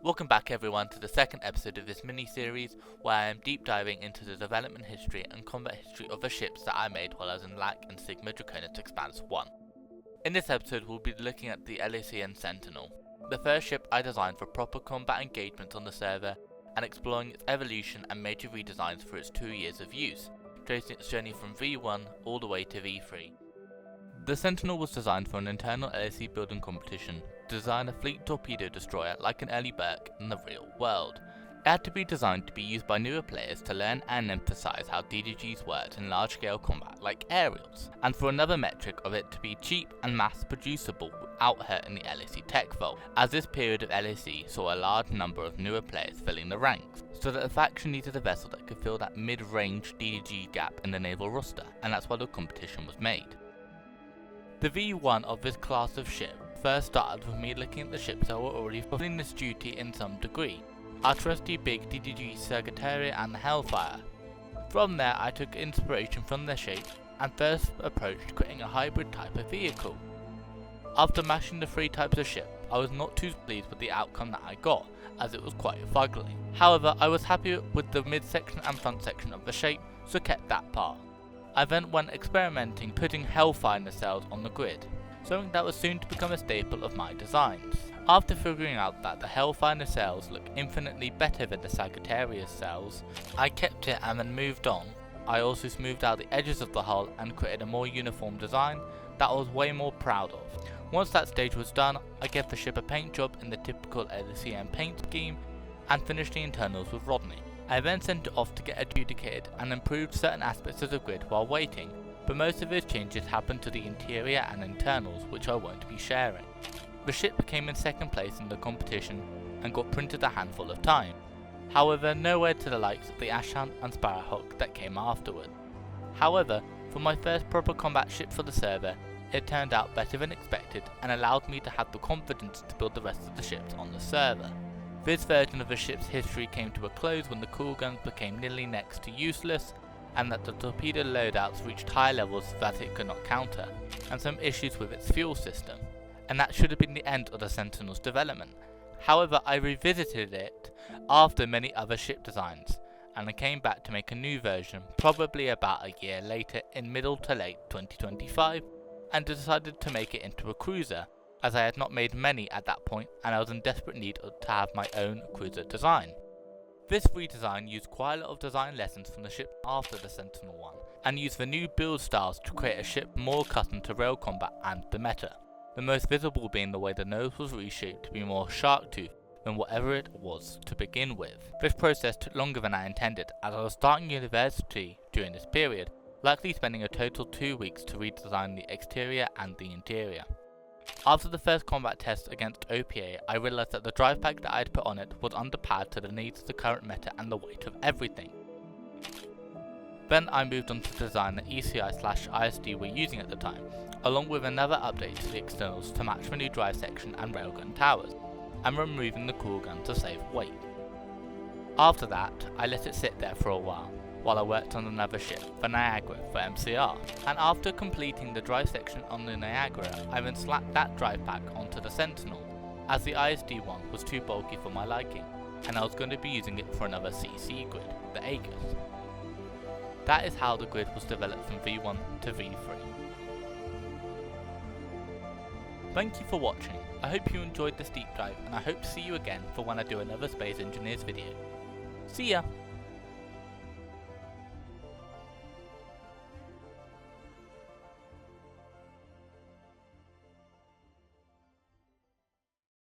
Welcome back everyone to the second episode of this mini-series where I am deep diving into the development history and combat history of the ships that I made while I was in LACN Sigma Draconis Expanse 1. In this episode we'll be looking at the LACN Sentinel, the first ship I designed for proper combat engagements on the server, and exploring its evolution and major redesigns for its 2 years of use, tracing its journey from V1 all the way to V3. The Sentinel was designed for an internal LAC building competition to design a fleet torpedo destroyer like an early Burke in the real world. It had to be designed to be used by newer players to learn and emphasize how DDGs worked in large scale combat like aerials, and for another metric of it to be cheap and mass producible without hurting the LAC tech vault, as this period of LAC saw a large number of newer players filling the ranks, so that the faction needed a vessel that could fill that mid-range DDG gap in the naval roster, and that's why the competition was made. The V1 of this class of ship first started with me looking at the ships that were already fulfilling this duty in some degree, our trusty big DDG Sagittaria and the Hellfire. From there I took inspiration from their shape and first approached creating a hybrid type of vehicle. After mashing the 3 types of ship, I was not too pleased with the outcome that I got, as it was quite fugly. However, I was happy with the mid-section and front section of the shape, so kept that part. I then went experimenting putting Hellfire nacelles on the grid, something that was soon to become a staple of my designs. After figuring out that the Hellfire nacelles look infinitely better than the Sagittarius cells, I kept it and then moved on. I also smoothed out the edges of the hull and created a more uniform design that I was way more proud of. Once that stage was done, I gave the ship a paint job in the typical LACN paint scheme and finished the internals with Rodney. I then sent it off to get adjudicated and improved certain aspects of the grid while waiting, but most of those changes happened to the interior and internals, which I won't be sharing. The ship came in second place in the competition and got printed a handful of times, however nowhere to the likes of the Ashan and Sparrowhawk that came afterward. However, for my first proper combat ship for the server, it turned out better than expected and allowed me to have the confidence to build the rest of the ships on the server. This version of the ship's history came to a close when the cool guns became nearly next to useless, and that the torpedo loadouts reached high levels that it could not counter, and some issues with its fuel system, and that should have been the end of the Sentinel's development. However, I revisited it after many other ship designs, and I came back to make a new version probably about a year later in middle to late 2025, and decided to make it into a cruiser, as I had not made many at that point and I was in desperate need to have my own cruiser design. This redesign used quite a lot of design lessons from the ship after the Sentinel one, and used the new build styles to create a ship more accustomed to rail combat and the meta, the most visible being the way the nose was reshaped to be more shark tooth than whatever it was to begin with. This process took longer than I intended, as I was starting university during this period, likely spending a total 2 weeks to redesign the exterior and the interior. After the first combat test against OPA, I realised that the drive pack that I had put on it was underpowered to the needs of the current meta and the weight of everything. Then I moved on to design the ECI/ISD we're using at the time, along with another update to the externals to match the new drive section and railgun towers, and removing the cool gun to save weight. After that, I let it sit there for a while I worked on another ship, the Niagara, for MCR, and after completing the drive section on the Niagara, I then slapped that drive pack onto the Sentinel, as the ISD one was too bulky for my liking, and I was going to be using it for another CC grid, the Aegis. That is how the grid was developed from V1 to V3. Thank you for watching. I hope you enjoyed this deep dive, and I hope to see you again for when I do another Space Engineers video. See ya!